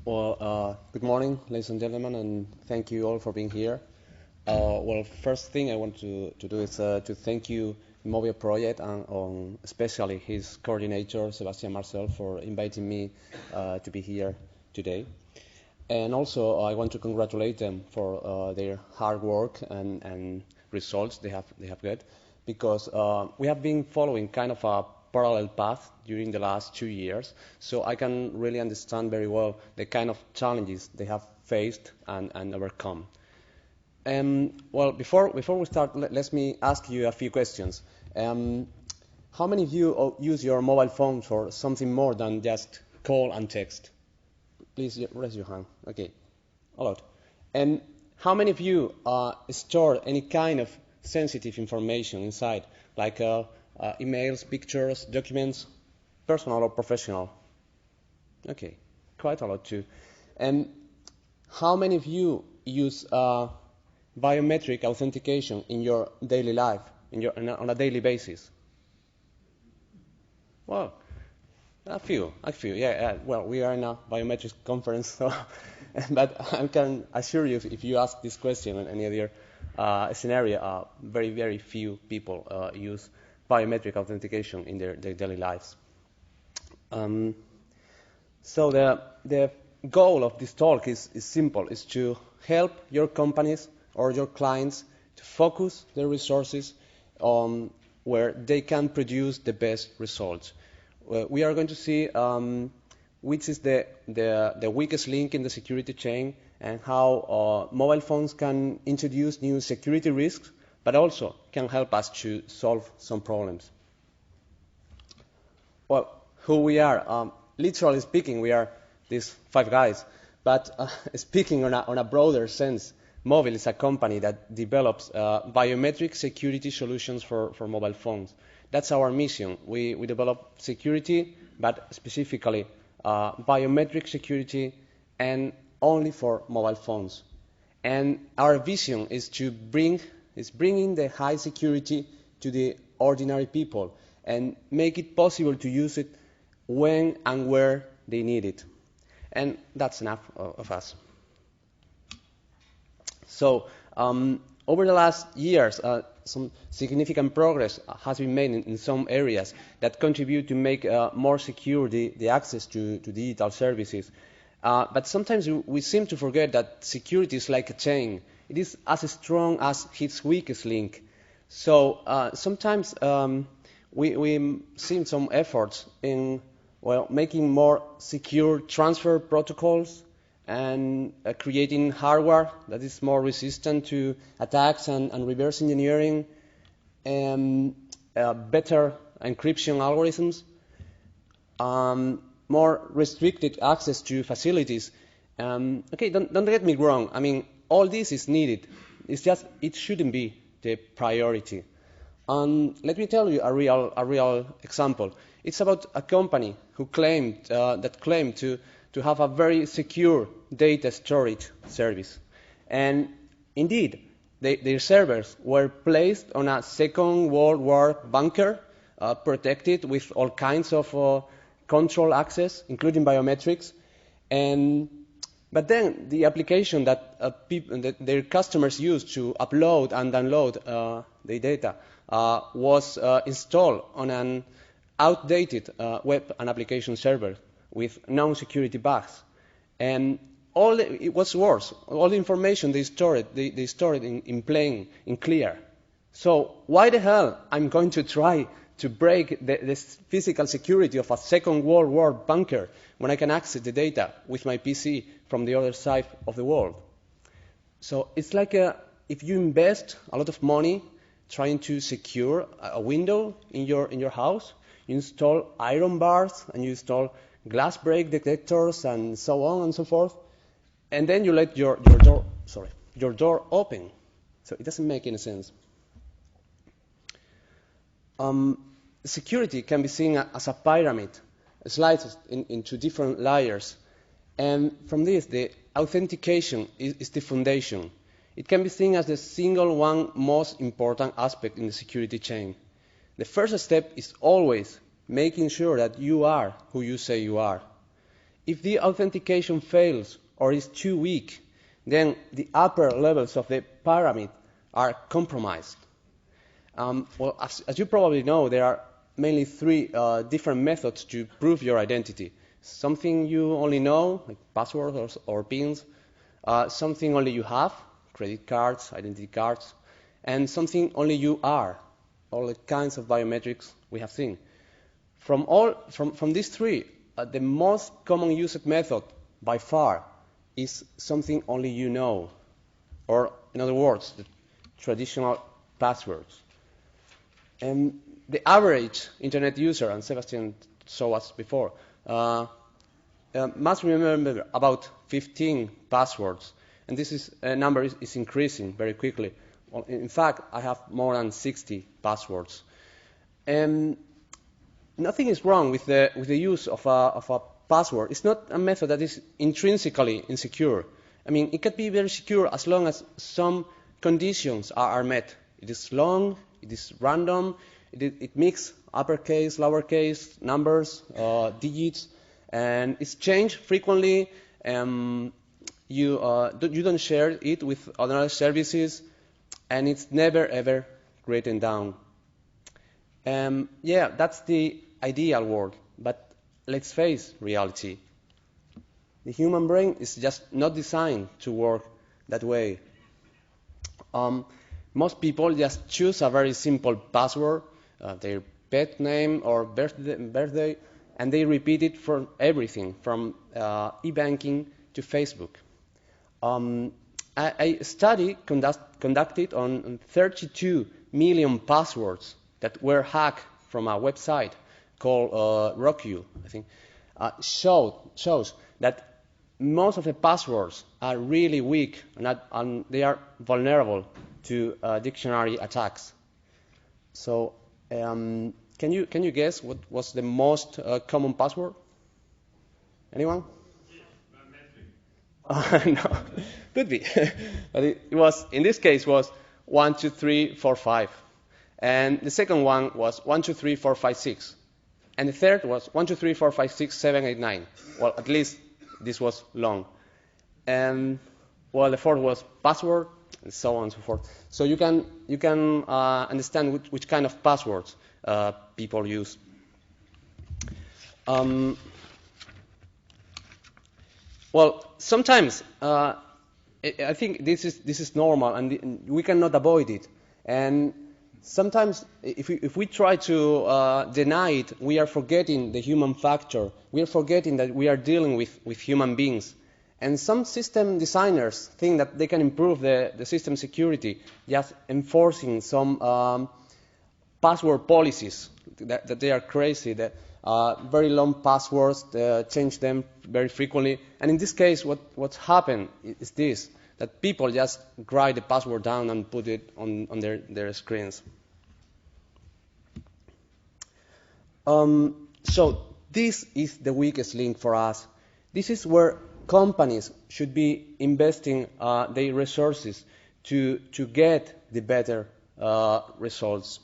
Good morning, ladies and gentlemen, and thank you all for being here. First thing I want to do is to thank you, Mobbeel project, and especially his coordinator, Sebastian Marcel, for inviting me to be here today. And also, I want to congratulate them for their hard work and results they have got, because we have been following kind of a parallel path during the last 2 years, so I can really understand very well the kind of challenges they have faced and overcome. Before we start, let me ask you a few questions. How many of you use your mobile phone for something more than just call and text? Please raise your hand. Okay, a lot. And how many of you store any kind of sensitive information inside, like emails, pictures, documents, personal or professional? Okay, quite a lot too. And how many of you use biometric authentication in your daily life, on a daily basis? Well, a few, yeah. Well, we are in a biometrics conference, so but I can assure you, if you ask this question in any other scenario, very, very few people use biometric authentication in their daily lives. So the goal of this talk is simple: is to help your companies or your clients to focus their resources on where they can produce the best results. We are going to see which is the weakest link in the security chain, and how mobile phones can introduce new security risks, but also can help us to solve some problems. Well, who we are? Literally speaking, we are these 5 guys, but speaking on a broader sense, Mobbeel is a company that develops biometric security solutions for mobile phones. That's our mission. We develop security, but specifically biometric security, and only for mobile phones. And our vision is to bringing the high security to the ordinary people and make it possible to use it when and where they need it. And that's enough of us. So over the last years, some significant progress has been made in some areas that contribute to make more secure the access to digital services. But sometimes we seem to forget that security is like a chain. It is as strong as its weakest link. So sometimes we see some efforts in making more secure transfer protocols, and creating hardware that is more resistant to attacks and reverse engineering, and better encryption algorithms, more restricted access to facilities. Okay, don't get me wrong. I mean, all this is needed. It's just it shouldn't be the priority. Let me tell you a real example. It's about a company who claimed to have a very secure data storage service. And indeed, their servers were placed on a Second World War bunker, protected with all kinds of control access, including biometrics. But then the application that their customers used to upload and download the data was installed on an outdated web and application server with known security bugs. And it was worse. All the information they stored in plain, in clear. So why the hell I'm going to try to break the physical security of a Second World War bunker when I can access the data with my PC from the other side of the world? So it's like if you invest a lot of money trying to secure a window in your house, you install iron bars and you install glass break detectors and so on and so forth, and then you let your door open. So it doesn't make any sense. Security can be seen as a pyramid, sliced into different layers, and from this, the authentication is the foundation. It can be seen as the single one most important aspect in the security chain. The first step is always making sure that you are who you say you are. if the authentication fails or is too weak, then the upper levels of the pyramid are compromised. Well, as you probably know, there are mainly three different methods to prove your identity. Something you only know, like passwords or PINs, something only you have, credit cards, identity cards, and something only you are, all the kinds of biometrics we have seen. From these three, the most common used method by far is something only you know, or in other words, the traditional passwords. And the average internet user, and Sebastian showed us before, must remember about 15 passwords, and this number is increasing very quickly. Well, in fact, I have more than 60 passwords. And nothing is wrong with the use of a password. It's not a method that is intrinsically insecure. I mean, it can be very secure as long as some conditions are met. It is long, it is random, it mixes uppercase, lowercase, numbers, digits, and it's changed frequently. You don't share it with other services, and it's never ever written down. Yeah, that's the ideal world, but let's face reality. The human brain is just not designed to work that way. Most people just choose a very simple password, their pet name or birthday, and they repeat it for everything, from e-banking to Facebook. A study conducted on 32 million passwords that were hacked from a website called Roku, I think, shows that most of the passwords are really weak and they are vulnerable to dictionary attacks. So, can you guess what was the most common password? Anyone? No, could be, but it was, in this case, was 1, 2, 3, 4, 5, and the second one was 1, 2, 3, 4, 5, 6, and the third was 1, 2, 3, 4, 5, 6, 7, 8, 9. Well, at least this was long, and well, the fourth was password, and so on and so forth. So you can understand which kind of passwords people use. Well, sometimes I think this is normal, and we cannot avoid it. And sometimes, if we try to deny it, we are forgetting the human factor. We are forgetting that we are dealing with human beings. And some system designers think that they can improve the system security just enforcing some password policies, that they are crazy, that very long passwords, change them very frequently. And in this case, what's happened is this, that people just write the password down and put it on their screens. So this is the weakest link for us. This is where companies should be investing their resources to get the better results.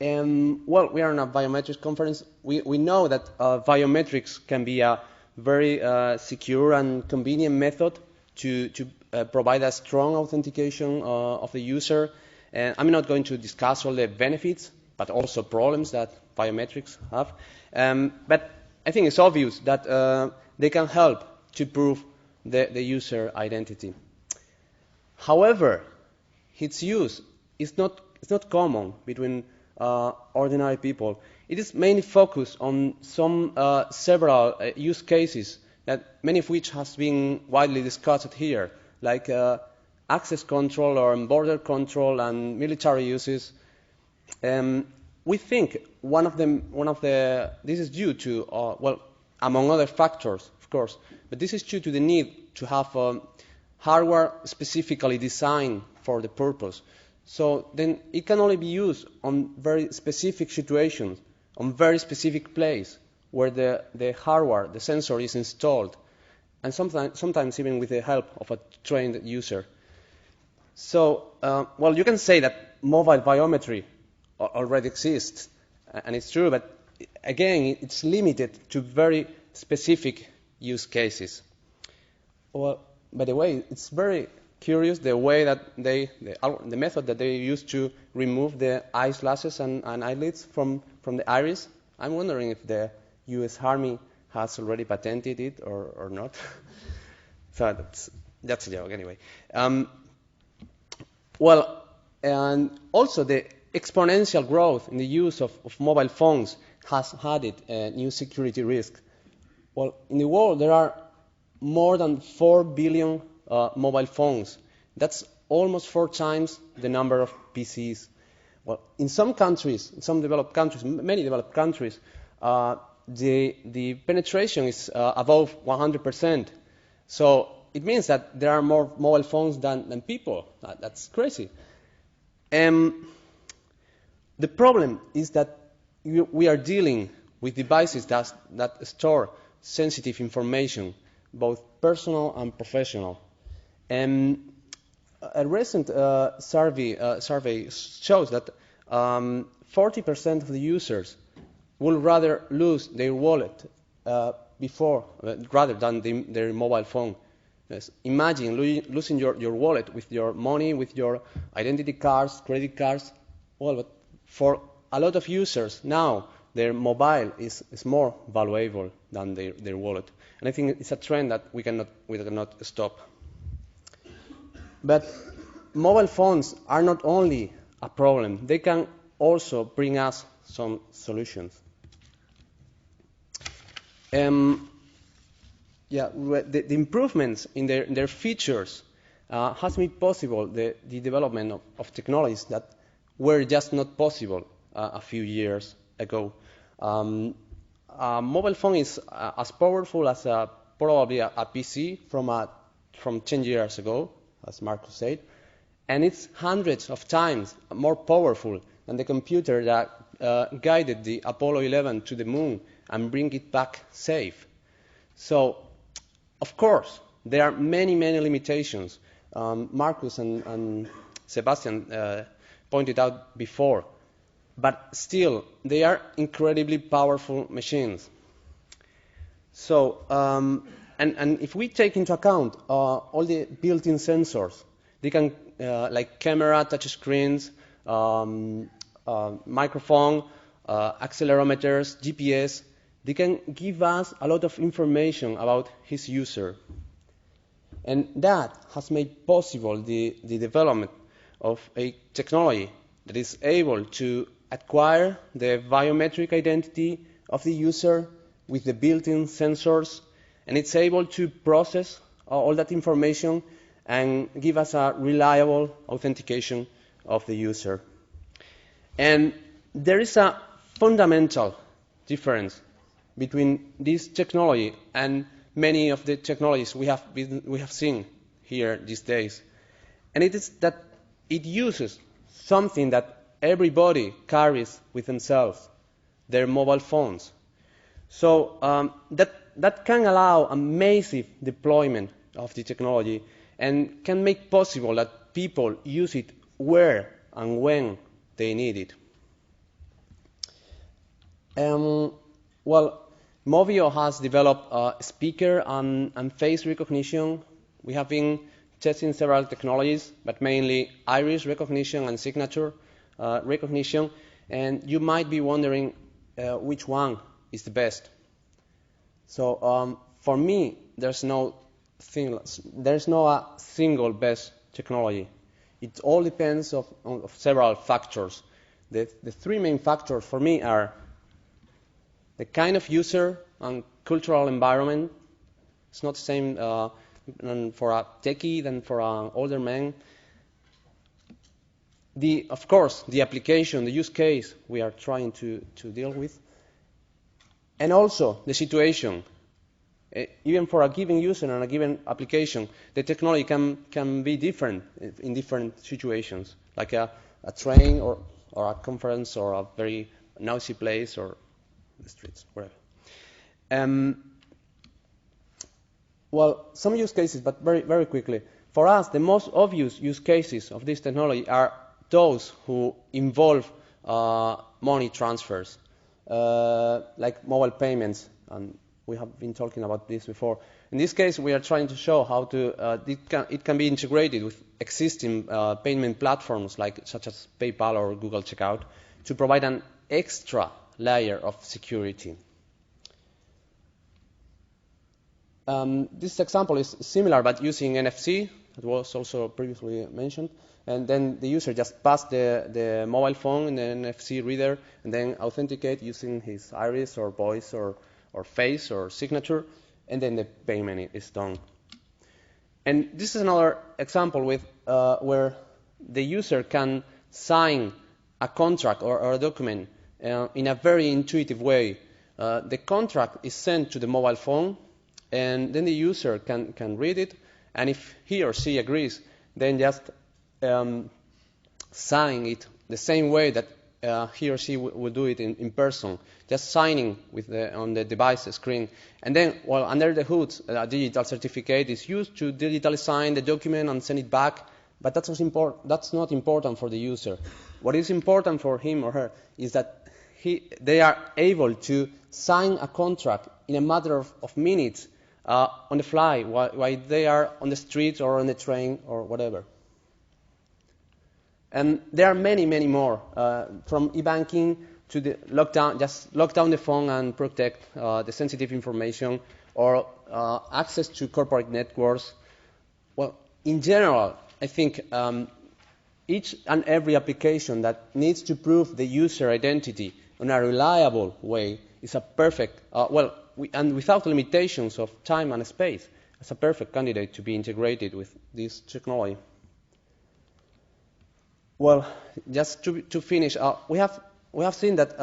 Well, we are in a biometrics conference. We know that biometrics can be a very secure and convenient method to provide a strong authentication of the user. And I'm not going to discuss all the benefits, but also problems that biometrics have. But I think it's obvious that they can help to prove the user identity. However, its use is not common between ordinary people. It is mainly focused on several use cases, that many of which has been widely discussed here, like access control or border control and military uses. We think this is due to well, among other factors, of course, but this is due to the need to have hardware specifically designed for the purpose. So then it can only be used on very specific situations, on very specific place where the hardware, the sensor is installed, and sometimes even with the help of a trained user. So, well, you can say that mobile biometry already exists, and it's true, but again, it's limited to very specific use cases. Well, by the way, it's very curious the way that the method that they use to remove the eyelashes and eyelids from the iris. I'm wondering if the U.S. Army has already patented it or not. So that's a joke anyway. Well, and also the exponential growth in the use of mobile phones has added a new security risk. Well, in the world there are more than 4 billion mobile phones. That's almost 4 times the number of PCs. Well, in some countries, in some developed countries, many developed countries, the penetration is above 100%. So it means that there are more mobile phones than people. That's crazy. The problem is that we are dealing with devices that store sensitive information, both personal and professional. A recent survey shows that 40% of the users would rather lose their wallet rather than their mobile phone. Yes. Imagine losing your wallet with your money, with your identity cards, credit cards. Well, but for a lot of users now, their mobile is more valuable than their wallet. And I think it's a trend that we cannot stop. But mobile phones are not only a problem, they can also bring us some solutions. The improvements in their features has made possible the development of technologies that were just not possible a few years ago. A mobile phone is as powerful as probably a PC from 10 years ago, as Marcus said, and it's hundreds of times more powerful than the computer that guided the Apollo 11 to the moon and bring it back safe. So, of course, there are many limitations. Marcus and Sebastian pointed out before, but still, they are incredibly powerful machines. So, and if we take into account all the built-in sensors, they can, like camera, touch screens, microphone, accelerometers, GPS, they can give us a lot of information about his user. And that has made possible the development of a technology that is able to acquire the biometric identity of the user with the built-in sensors, and it's able to process all that information and give us a reliable authentication of the user. And there is a fundamental difference between this technology and many of the technologies we have seen here these days. And it is that it uses something that everybody carries with themselves, their mobile phones. So that can allow a massive deployment of the technology and can make possible that people use it where and when they need it. Well, Mobbeel has developed speaker and face recognition. We have been testing several technologies, but mainly iris recognition and signature recognition. And you might be wondering which one is the best. So for me, there's no single best technology. It all depends on several factors. The 3 main factors for me are the kind of user and cultural environment. It's not the same for a techie than for an older man. Of course, the application, the use case we are trying to deal with. And also the situation. Even for a given user and a given application, the technology can be different in different situations, like a train or a conference or a very noisy place or the streets, wherever. Well, some use cases, but very quickly. For us, the most obvious use cases of this technology are those who involve money transfers. like mobile payments, and we have been talking about this before. In this case, we are trying to show how it can be integrated with existing payment platforms such as PayPal or Google Checkout to provide an extra layer of security. This example is similar, but using NFC, that was also previously mentioned. And then the user just passed the mobile phone in the NFC reader and then authenticate using his iris or voice or face or signature, and then the payment is done. And this is another example where the user can sign a contract or a document in a very intuitive way. The contract is sent to the mobile phone, and then the user can read it, and if he or she agrees, then just sign it the same way that he or she would do it in person, just signing on the device screen. And then, well, under the hood, a digital certificate is used to digitally sign the document and send it back, but that's not important for the user. What is important for him or her is that they are able to sign a contract in a matter of minutes on the fly while they are on the street or on the train or whatever. And there are many, many more, from e-banking to the lockdown, just lock down the phone and protect the sensitive information, or access to corporate networks. Well, in general, I think each and every application that needs to prove the user identity in a reliable way is a perfect, and without limitations of time and space, it's a perfect candidate to be integrated with this technology. Well, just to finish, we have seen that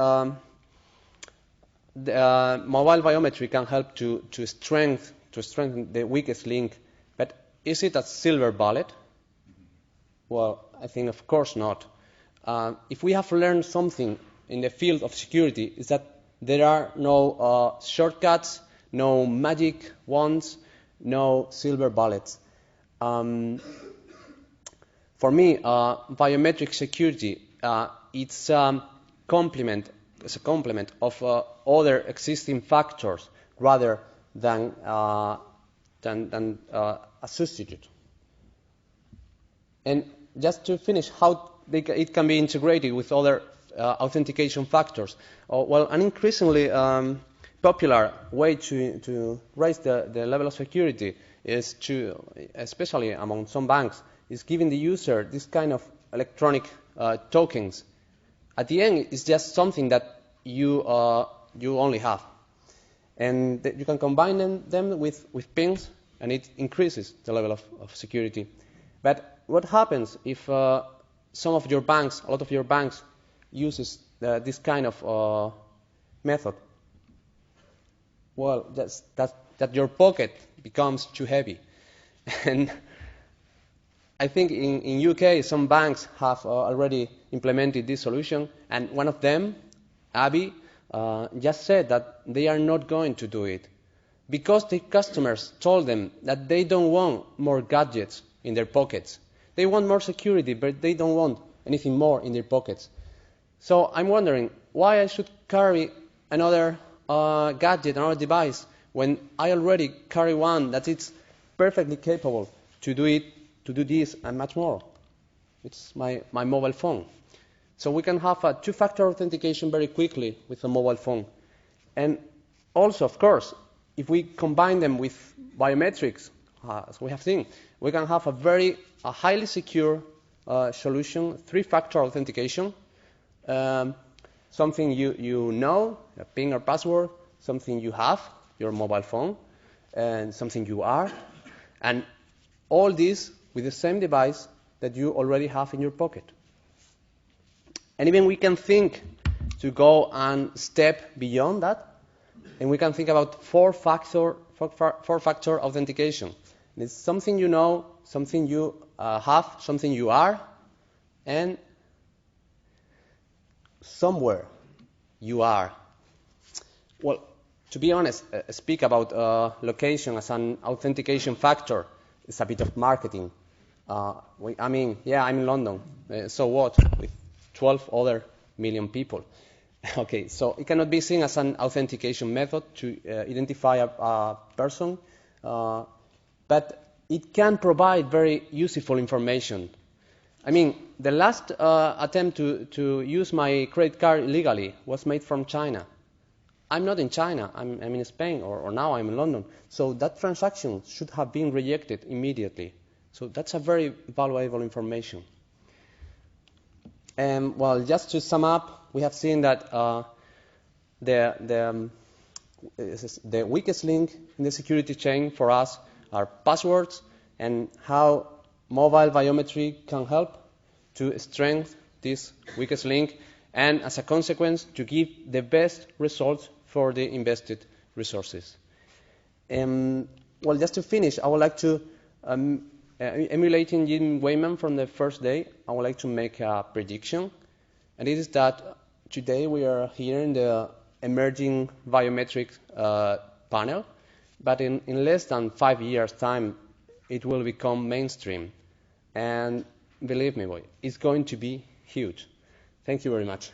the mobile biometry can help to strengthen the weakest link, but is it a silver bullet? Well, I think of course not. If we have learned something in the field of security, is that there are no shortcuts, no magic wands, no silver bullets. For me, biometric security it's a complement of other existing factors rather than a substitute. And just to finish, how it can be integrated with other authentication factors. Well, an increasingly popular way to raise the level of security is to, especially among some banks, is giving the user this kind of electronic tokens. At the end, it's just something that you only have, and you can combine them with pins, and it increases the level of security. But what happens if a lot of your banks uses this kind of method? Well, that your pocket becomes too heavy. And I think in UK some banks have already implemented this solution, and one of them, Abbey, just said that they are not going to do it because the customers told them that they don't want more gadgets in their pockets. They want more security, but they don't want anything more in their pockets. So I'm wondering why I should carry another gadget, another device, when I already carry one that is perfectly capable to do this and much more. It's my mobile phone. So we can have a two-factor authentication very quickly with a mobile phone. And also, of course, if we combine them with biometrics, as we have seen, we can have a highly secure solution, three-factor authentication, something you know, a PIN or password, something you have, your mobile phone, and something you are, and all this with the same device that you already have in your pocket. And even we can think to go and step beyond that, and we can think about four-factor authentication. It's something you know, something you have, something you are, and somewhere you are. Well, to be honest, speak about location as an authentication factor is a bit of marketing. I'm in London, so what? With 12 other million people. Okay, so it cannot be seen as an authentication method to identify a person, but it can provide very useful information. I mean, the last attempt to use my credit card illegally was made from China. I'm not in China, I'm in Spain, or now I'm in London. So that transaction should have been rejected immediately. So that's a very valuable information. Well, just to sum up, we have seen that the weakest link in the security chain for us are passwords, and how mobile biometry can help to strengthen this weakest link, and as a consequence, to give the best results for the invested resources. Well, just to finish, I would like to, emulating Jim Wayman from the first day, I would like to make a prediction, and it is that today we are here in the emerging biometric panel, but in less than 5 years' time, it will become mainstream. And believe me, boy, it's going to be huge. Thank you very much.